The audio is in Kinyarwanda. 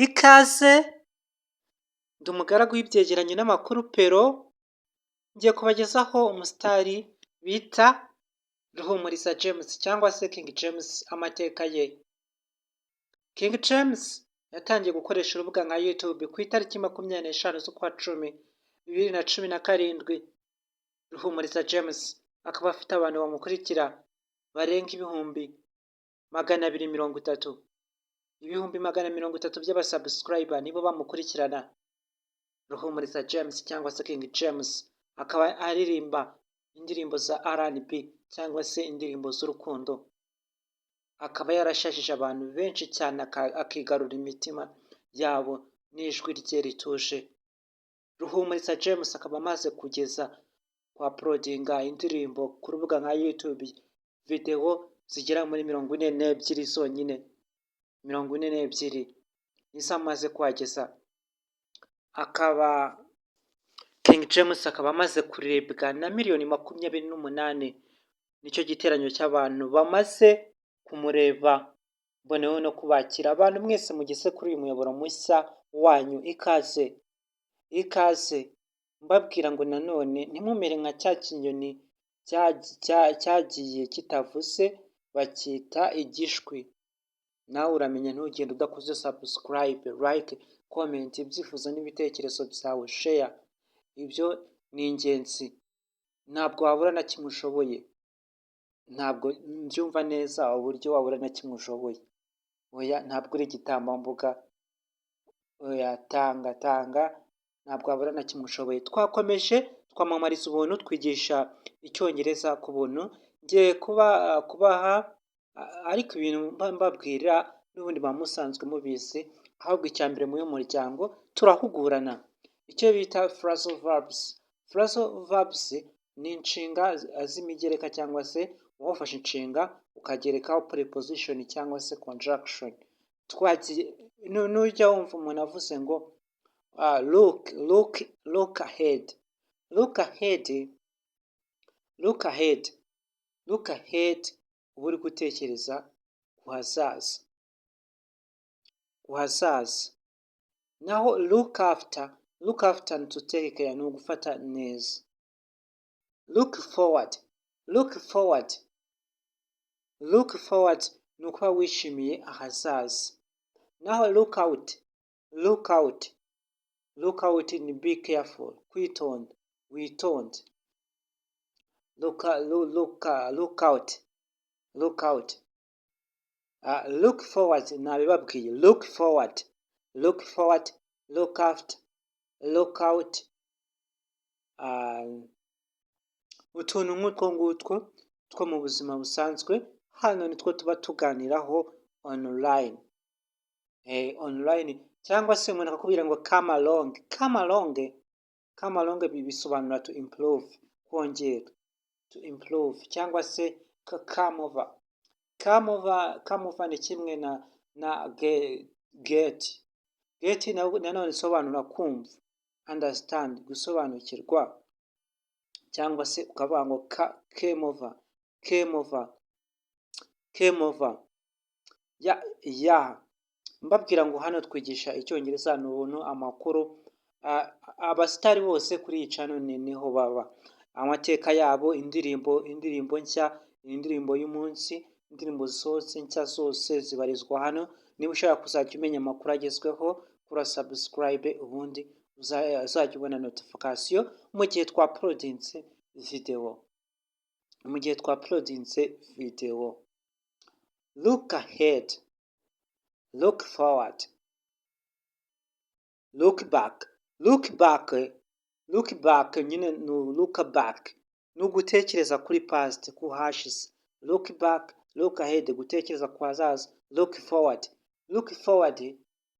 Ikaze ndi umugaragu w'ibyegeranyo n'amakuru Pero, ngiye kubagezaho umusitari bita Ruhumuriza James cyangwa se King James amateka ye. King James yatangiye gukoresha urubuga nka YouTube ku itariki 25 z'ukwa cumi 2017. Ruhumuriza James akaba afite abantu bamukurikira barenga ibihumbi 230. Ibihumbi 230 by'abasubscriber nibo bamukurikirana. Ruhumuriza James cyangwa se King James akaba aririmba indirimbo za R&B cyangwa se indirimbo z'urukundo. Akaba yarashajije abantu benshi cyane akigarura imitima yabo n'ijwi rye rituje. Ruhumuriza James akaba amaze kugeza kwa uploadinga indirimbo ku rubuga nka YouTube video zigera muri 42 zonyine. 42 nizo amaze kuhageza. Akaba King James akaba amaze kurebwa na miliyoni 28. Nicyo giteranyo cy'abantu bamaze kumureba. Mboneyeho no kubakira abantu mwese mugeze kuri uyu muyoboro mushya wanyu. Ikaze mbabwira ngo nanone ntimumere nka cya kinyoni cyagiye kitavuze bakita igishwi. Nawe uramenya ntugende udakoze subscribe, like, comment, ibyifuzo n'ibitekerezo byawe, share. Ibyo ni ingenzi. Ntabwo wabura na kimwe ushoboye. Ntabwo mbyumva neza uburyo wabura na kimwe ushoboye. Oya, ntabwo uri igitambambuga. Oya, tanga. Ntabwo wabura na kimwe ushoboye. Twakomeje twamamariza ubuntu, twigisha icyongereza ku buntu. Ngiye kubaha ariko ibintu mbabwira n'ubundi bamusanzwe mubizi. Ahubwo icyambere mu y'umuryango turahugurana. Icyo bita phrasal verbs. Phrasal verbs ni inshinga z'imigereka cyangwa se wafashe inshinga ukagerekaho preposition cyangwa se conjunction. Nujya wumva umuntu avuze ngo look ahead. Look ahead uba uri gutekereza ku hazaza. Naho look after ni to take care, ni ugufata neza. Look forward ni ukuba wishimiye ahazaza. Naho look out ni be careful, kwitonda, witonde. Look out. Look forward nabibabwiye. Look forward, look after, look out. Utuntu nk'utwo ngutwo two mu buzima busanzwe, hano nitwo tuba tuganiraho online. Online cyangwa se umuntu akakubwira ngo come along bisobanura to improve, kongera, to improve cyangwa se come over ni kimwe na get nanone isobanura kumva, understand, gusobanukirwa, cyangwa se ukavuga ngo came over. Mbabwira ngo hano twigisha icyongereza n'ubuntu, amakuru. Abasitari bose kuri iyi channel niho baba. Amateka yabo, indirimbo nshya, indirimbo y'umunsi, indirimbo zose nshya zose zibarizwa hano. Niba ushaka kuzajya umenya amakuru agezweho, kura subscribe ubundi uzajya ubona notification mu gihe twaplodinze video. Look ahead, look forward, look back nyine look back ni ugutekereza kuri past, ku hashize. Look back, look ahead gutekereza ku hazaza. Look forward